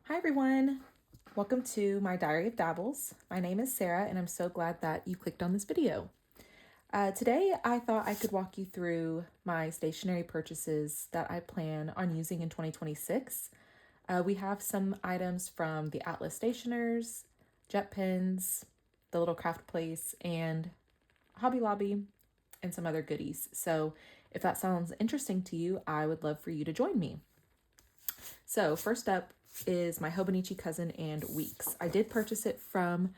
Hi everyone! Welcome to my Diary of Dabbles. My name is Sarah and I'm so glad that you clicked on this video. Today I thought I could walk you through my stationery purchases that I plan on using in 2026. We have some items from the Atlas Stationers, JetPens, the Little Craft Place, and Hobby Lobby, and some other goodies. So if that sounds interesting to you, I would love for you to join me. So first up is my Hobonichi Cousin and Weeks. I did purchase it from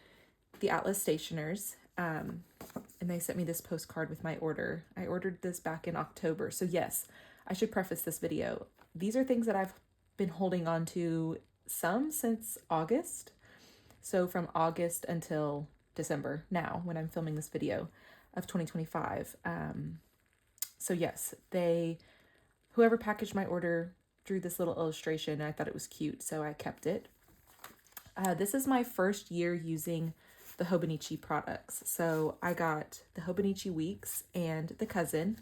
the Atlas Stationers, and they sent me this postcard with my order. I ordered this back in October. So yes, I should preface this video. These are things that I've been holding on to some since August. So from August until December now when I'm filming this video of 2025. So yes, whoever packaged my order drew this little illustration and I thought it was cute, so I kept it. This is my first year using the Hobonichi products. So I got the Hobonichi Weeks and the Cousin.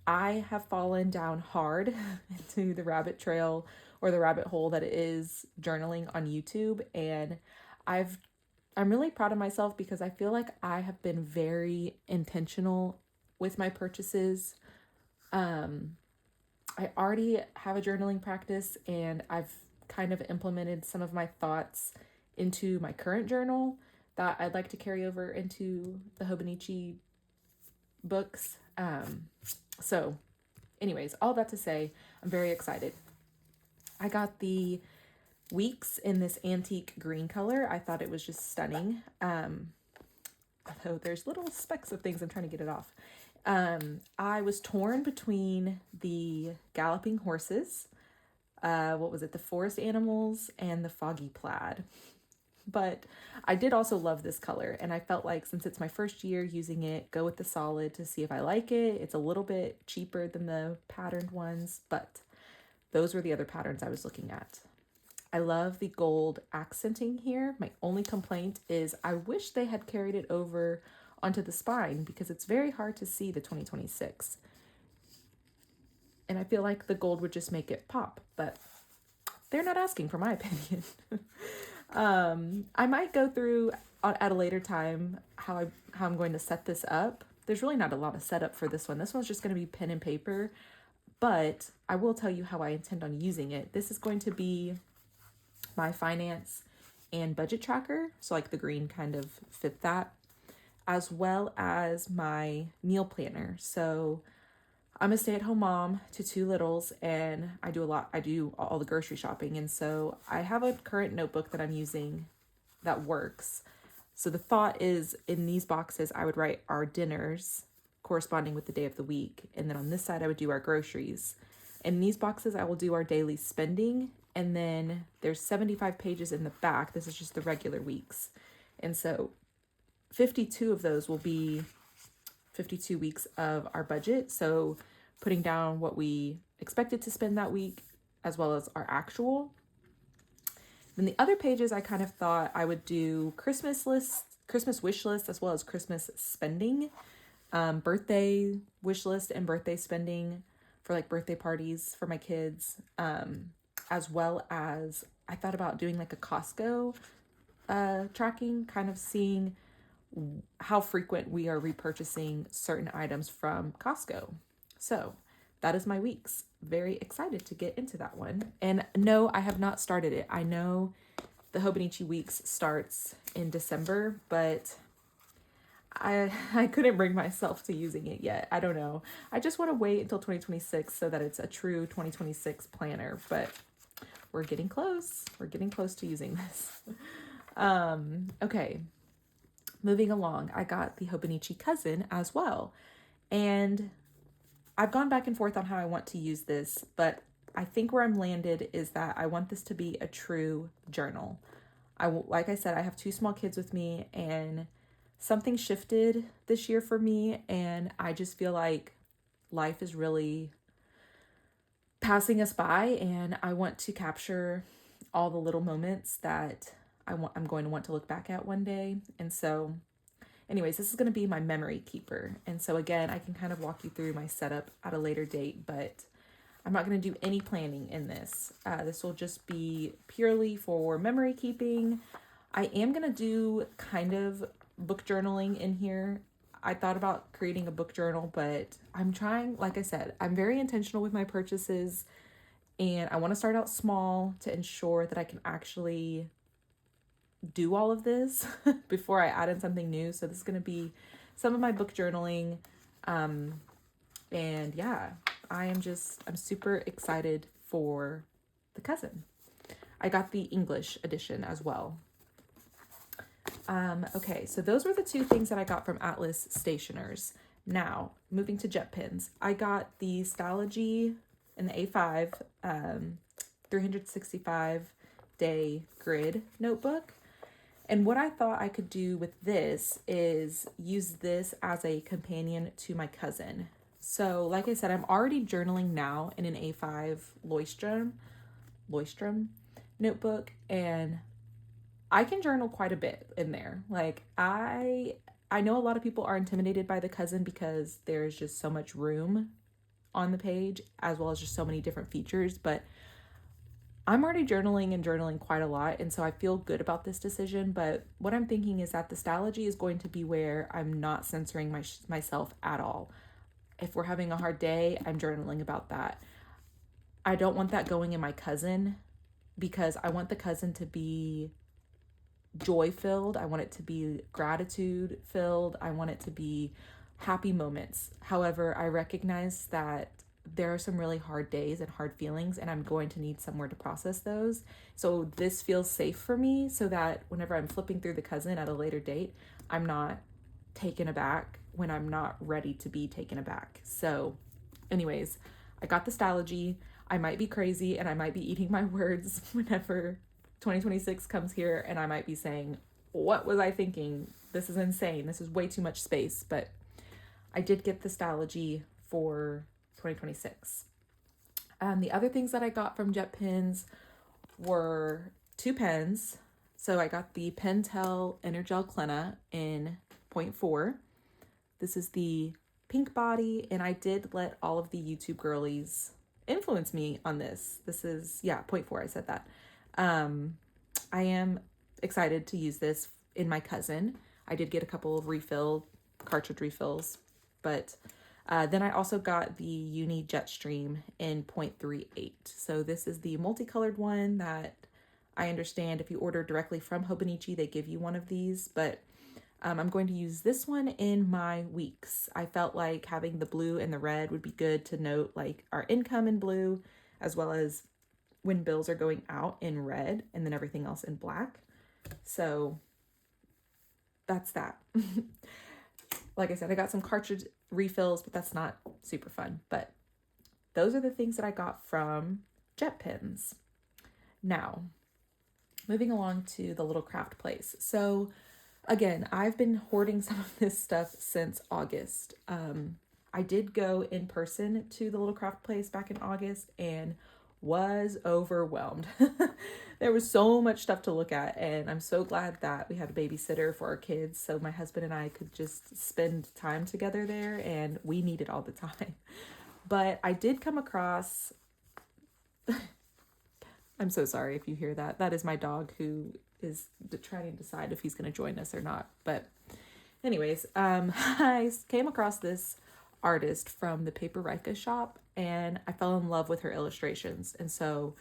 I have fallen down hard into the rabbit trail or the rabbit hole that is journaling on YouTube, and I'm really proud of myself because I feel like I have been very intentional with my purchases. I already have a journaling practice and I've kind of implemented some of my thoughts into my current journal that I'd like to carry over into the Hobonichi books. So anyways, all that to say, I'm very excited. I got the Weeks in this antique green color. I thought it was just stunning. Although there's little specks of things, I'm trying to get it off. I was torn between the galloping horses, the forest animals, and the foggy plaid. But I did also love this color, and I felt like since it's my first year using it, go with the solid to see if I like it. It's a little bit cheaper than the patterned ones, but those were the other patterns I was looking at. I love the gold accenting here. My only complaint is I wish they had carried it over onto the spine because it's very hard to see the 2026. And I feel like the gold would just make it pop, but they're not asking for my opinion. I might go through at a later time how I'm going to set this up. There's really not a lot of setup for this one. This one's just going to be pen and paper, but I will tell you how I intend on using it. This is going to be my finance and budget tracker. So like the green kind of fit that, as well as my meal planner. So I'm a stay-at-home mom to two littles and I do all the grocery shopping. And so I have a current notebook that I'm using that works. So the thought is in these boxes, I would write our dinners corresponding with the day of the week. And then on this side, I would do our groceries. In these boxes, I will do our daily spending. And then there's 75 pages in the back. This is just the regular weeks. And so 52 of those will be 52 weeks of our budget. So putting down what we expected to spend that week, as well as our actual. Then the other pages, I kind of thought I would do Christmas wish list, as well as Christmas spending, birthday wish list and birthday spending for like birthday parties for my kids. As well as I thought about doing like a Costco tracking, kind of seeing how frequent we are repurchasing certain items from Costco. So that is my weeks. Very excited to get into that one. And no, I have not started it. I know the Hobonichi Weeks starts in December, but I couldn't bring myself to using it yet. I don't know. I just want to wait until 2026 so that it's a true 2026 planner, but we're getting close. We're getting close to using this. Okay. Moving along, I got the Hobonichi Cousin as well. And I've gone back and forth on how I want to use this, but I think where I'm landed is that I want this to be a true journal. Like I said, I have two small kids with me and something shifted this year for me. And I just feel like life is really passing us by and I want to capture all the little moments that I'm going to want to look back at one day. And so anyways, this is going to be my memory keeper. And so again, I can kind of walk you through my setup at a later date, but I'm not going to do any planning in this. This will just be purely for memory keeping. I am going to do kind of book journaling in here. I thought about creating a book journal, but I'm trying, like I said, I'm very intentional with my purchases, and I want to start out small to ensure that I can actually do all of this before I add in something new. So this is going to be some of my book journaling. And yeah, I'm super excited for the Cousin. I got the English edition as well. Okay, so those were the two things that I got from Atlas Stationers. Now, moving to JetPens. I got the Stalogy in the A5 365 day grid notebook. And what I thought I could do with this is use this as a companion to my Cousin. So, like I said, I'm already journaling now in an A5 Leuchtturm notebook, and I can journal quite a bit in there. Like I know a lot of people are intimidated by the Cousin because there's just so much room on the page, as well as just so many different features, but I'm already journaling quite a lot, and so I feel good about this decision. But what I'm thinking is that the Stalogy is going to be where I'm not censoring myself at all. If we're having a hard day, I'm journaling about that. I don't want that going in my Cousin because I want the Cousin to be joy-filled. I want it to be gratitude-filled. I want it to be happy moments. However, I recognize that there are some really hard days and hard feelings, and I'm going to need somewhere to process those. So this feels safe for me so that whenever I'm flipping through the Cousin at a later date, I'm not taken aback when I'm not ready to be taken aback. So anyways, I got the Stalogy. I might be crazy and I might be eating my words whenever 2026 comes here, and I might be saying, what was I thinking? This is insane. This is way too much space. But I did get the Stalogy for 2026. The other things that I got from JetPens were two pens. So I got the Pentel Energel Clenna in 0.4. This is the pink body, and I did let all of the YouTube girlies influence me on this. This is, 0.4, I said that. I am excited to use this in my Cousin. I did get a couple of cartridge refills, but then I also got the Uni Jetstream in 0.38. So this is the multicolored one that I understand if you order directly from Hobonichi, they give you one of these, but I'm going to use this one in my weeks. I felt like having the blue and the red would be good to note like our income in blue, as well as when bills are going out in red, and then everything else in black. So that's that. Like I said, I got some cartridge refills, but that's not super fun. But those are the things that I got from JetPens. Now, moving along to the little craft place. So again, I've been hoarding some of this stuff since August. I did go in person to the little craft place back in August and was overwhelmed. There was so much stuff to look at, and I'm so glad that we had a babysitter for our kids, so my husband and I could just spend time together there, and we need it all the time. But I did come across I'm so sorry if you hear that. That is my dog who is trying to decide if he's going to join us or not. But anyways, I came across this artist from the Paper Rika shop, and I fell in love with her illustrations. And so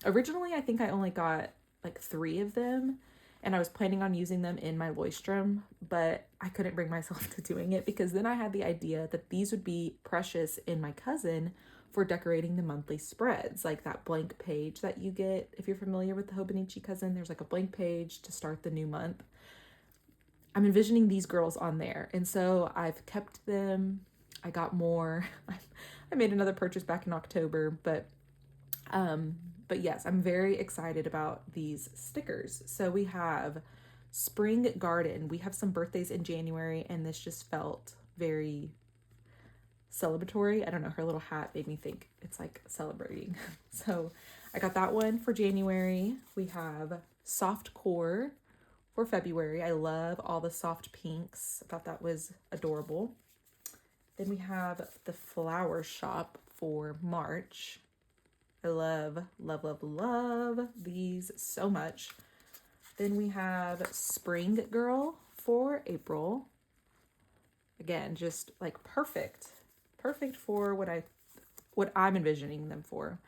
originally I think I only got like 3 of them, and I was planning on using them in my Leuchtturm, but I couldn't bring myself to doing it because then I had the idea that these would be precious in my Cousin for decorating the monthly spreads, like that blank page that you get. If you're familiar with the Hobonichi Cousin, there's like a blank page to start the new month. I'm envisioning these girls on there, and so I've kept them. I got more. I made another purchase back in October, but yes, I'm very excited about these stickers. So we have Spring Garden. We have some birthdays in January, and this just felt very celebratory. I don't know, her little hat made me think it's like celebrating. So I got that one for January. We have Soft Core for February. I love all the soft pinks. I thought that was adorable. Then we have the Flower Shop for March. I love, love, love, love these so much. Then we have Spring Girl for April. Again, just like perfect. Perfect for what I'm envisioning them for.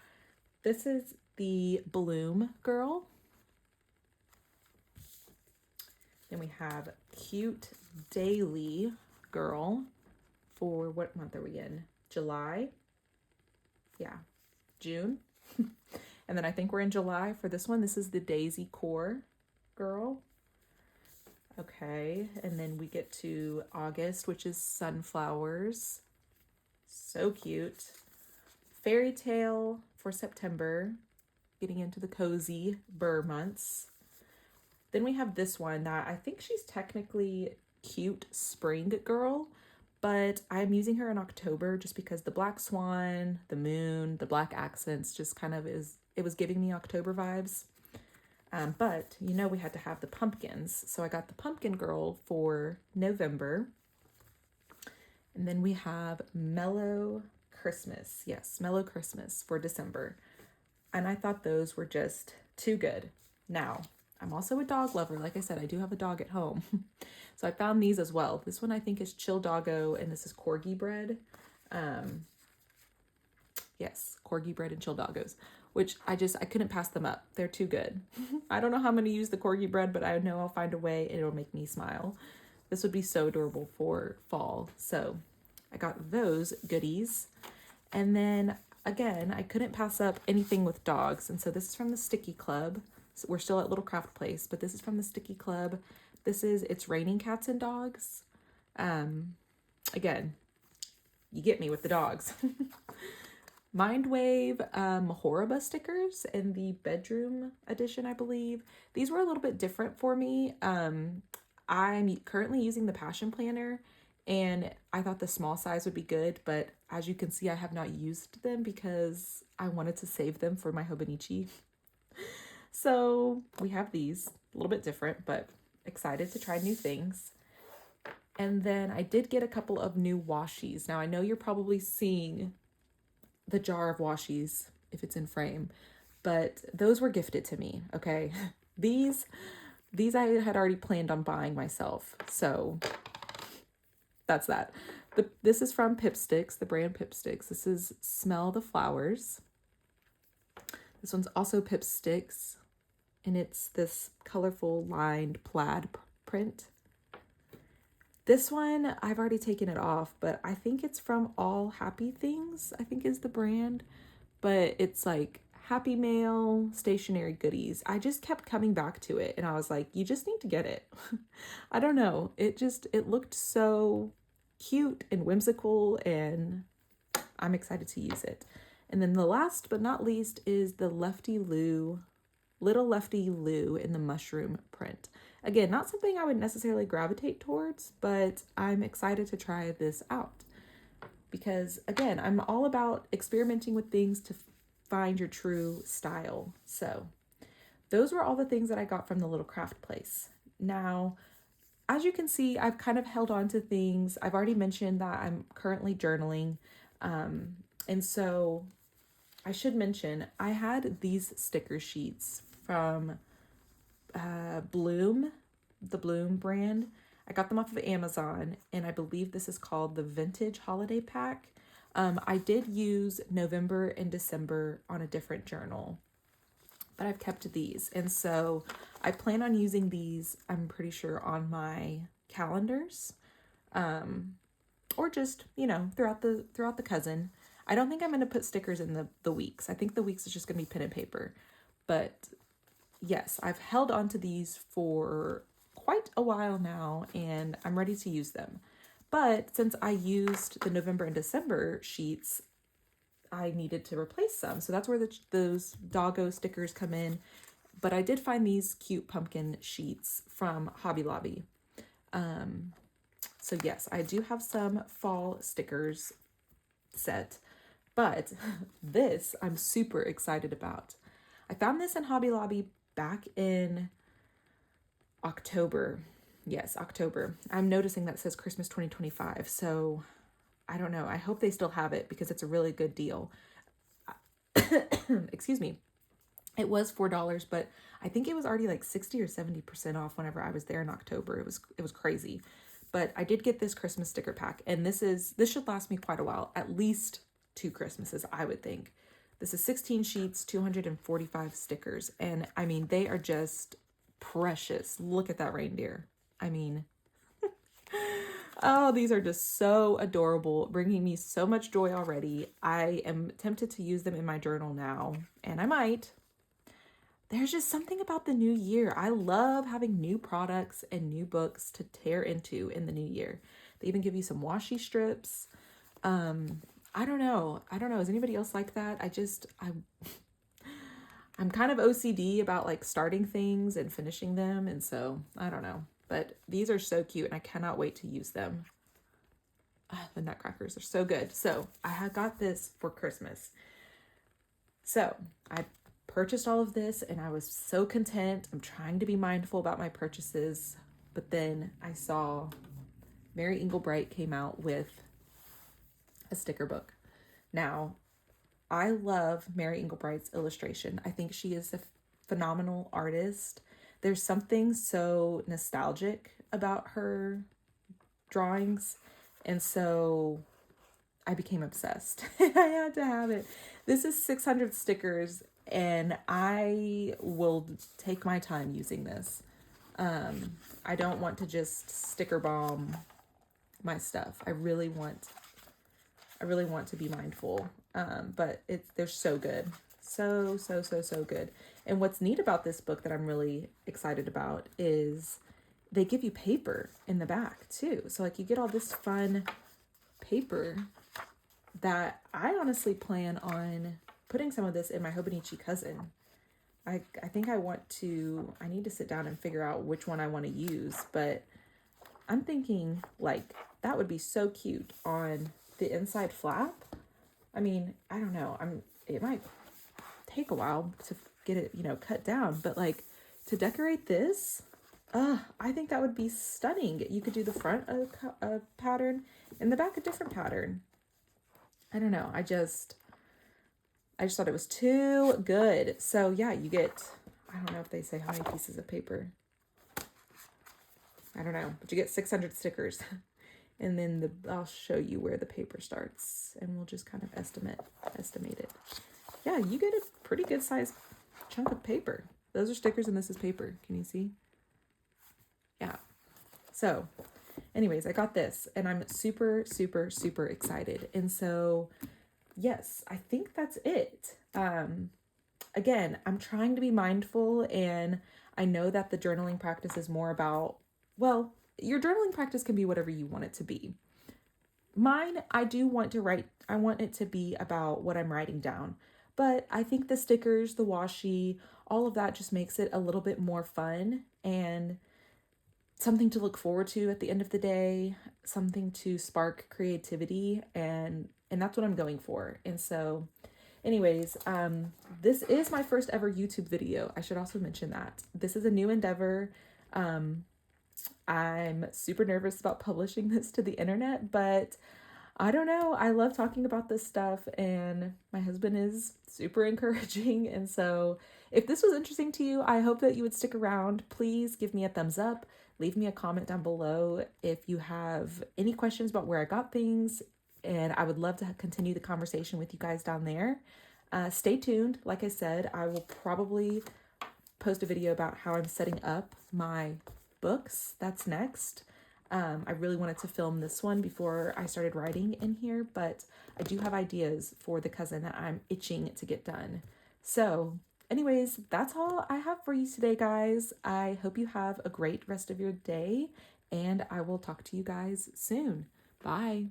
This is the Bloom Girl. Then we have Cute Daily Girl for what month are we in? July? Yeah, June. And then I think we're in July for this one. This is the Daisy Core Girl. Okay, and then we get to August, which is Sunflowers. So cute. Fairy Tale for September, getting into the cozy burr months. Then we have this one that I think she's technically Cute Spring Girl, but I'm using her in October just because the black swan, the moon, the black accents just kind of it was giving me October vibes. But you know, we had to have the pumpkins. So I got the Pumpkin Girl for November. And then we have Mellow Christmas. Yes, Mellow Christmas for December. And I thought those were just too good. Now, I'm also a dog lover. Like I said, I do have a dog at home. So I found these as well. This one I think is Chill Doggo, and this is Corgi Bread. Yes, Corgi Bread and Chill Doggos, which I couldn't pass them up. They're too good. I don't know how I'm going to use the Corgi Bread, but I know I'll find a way and it'll make me smile. This would be so adorable for fall. So I got those goodies. And then again, I couldn't pass up anything with dogs. And so this is from the Sticky Club. So we're still at Little Craft Place, but this is from the Sticky Club. It's Raining Cats and Dogs. Again, you get me with the dogs. Mindwave Mahoraba stickers in the bedroom edition, I believe. These were a little bit different for me. I'm currently using the Passion Planner, and I thought the small size would be good, but as you can see, I have not used them because I wanted to save them for my Hobonichi. So we have these, a little bit different, but excited to try new things. And then I did get a couple of new washies. Now I know you're probably seeing the jar of washies if it's in frame, but those were gifted to me. Okay. These I had already planned on buying myself. So that's that. This is from Pipsticks, the brand Pipsticks. This is Smell the Flowers. This one's also Pipsticks, and it's this colorful lined plaid print. This one, I've already taken it off, but I think it's from All Happy Things, I think is the brand. But it's like Happy Mail stationery goodies. I just kept coming back to it, and I was like, you just need to get it. I don't know. It looked so cute and whimsical, and I'm excited to use it. And then the last but not least is the Little Lefty Lou in the mushroom print. Again, not something I would necessarily gravitate towards, but I'm excited to try this out. Because again, I'm all about experimenting with things to find your true style. So those were all the things that I got from the Little Craft Place. Now, as you can see, I've kind of held on to things. I've already mentioned that I'm currently journaling. And so I should mention, I had these sticker sheets from Bloom, the Bloom brand. I got them off of Amazon, and I believe this is called the Vintage Holiday Pack. I did use November and December on a different journal, but I've kept these. And so I plan on using these, I'm pretty sure, on my calendars, or just, throughout the cousin. I don't think I'm going to put stickers in the weeks. I think the weeks is just going to be pen and paper. But yes, I've held on to these for quite a while now, and I'm ready to use them. But since I used the November and December sheets, I needed to replace some. So that's where those doggo stickers come in. But I did find these cute pumpkin sheets from Hobby Lobby. So yes, I do have some fall stickers set. But this I'm super excited about. I found this in Hobby Lobby back in October. Yes, October. I'm noticing that it says Christmas 2025. So I don't know. I hope they still have it because it's a really good deal. Excuse me. It was $4, but I think it was already like 60 or 70% off whenever I was there in October. It was crazy. But I did get this Christmas sticker pack, and this should last me quite a while, at least 2 Christmases, I would think. This is 16 sheets, 245 stickers, and I mean, they are just precious. Look at that reindeer. I mean, oh, these are just so adorable, bringing me so much joy already. I am tempted to use them in my journal now, and I might. There's just something about the new year. I love having new products and new books to tear into in the new year. They even give you some washi strips. I don't know. Is anybody else like that? I'm kind of OCD about like starting things and finishing them. And so I don't know, but these are so cute and I cannot wait to use them. The nutcrackers are so good. So I had got this for Christmas. So I purchased all of this and I was so content. I'm trying to be mindful about my purchases, but then I saw Mary Englebright came out with a sticker book. Now, I love Mary Englebright's illustration. I think she is a phenomenal artist. There's something so nostalgic about her drawings, and so I became obsessed. I had to have it. This is 600 stickers, and I will take my time using this. I don't want to just sticker bomb my stuff. I really want to be mindful. But they're so good. So good. And what's neat about this book that I'm really excited about is they give you paper in the back too. So like you get all this fun paper that I honestly plan on putting some of this in my Hobonichi Cousin. I think I need to sit down and figure out which one I want to use, but I'm thinking like that would be so cute on the inside flap. I mean, I don't know. It might take a while to get it, cut down, but like to decorate this, I think that would be stunning. You could do the front a pattern and the back a different pattern. I don't know. I just thought it was too good. So yeah, you get, I don't know if they say how many pieces of paper. I don't know, but you get 600 stickers. And then I'll show you where the paper starts and we'll just kind of estimate it. Yeah, you get a pretty good size chunk of paper. Those are stickers and this is paper. Can you see? Yeah. So anyways, I got this and I'm super excited. And so, yes, I think that's it. Again, I'm trying to be mindful and I know that the journaling practice is more about, well, your journaling practice can be whatever you want it to be. Mine, I do want to write, I want it to be about what I'm writing down. But I think the stickers, the washi, all of that just makes it a little bit more fun and something to look forward to at the end of the day, something to spark creativity, and that's what I'm going for. And so anyways, this is my first ever YouTube video. I should also mention that. This is a new endeavor. I'm super nervous about publishing this to the internet, but I don't know. I love talking about this stuff and my husband is super encouraging. And so if this was interesting to you, I hope that you would stick around. Please give me a thumbs up. Leave me a comment down below if you have any questions about where I got things. And I would love to continue the conversation with you guys down there. Stay tuned. Like I said, I will probably post a video about how I'm setting up my books. That's next. I really wanted to film this one before I started writing in here, but I do have ideas for the cousin that I'm itching to get done. So anyways, that's all I have for you today, guys. I hope you have a great rest of your day and I will talk to you guys soon. Bye.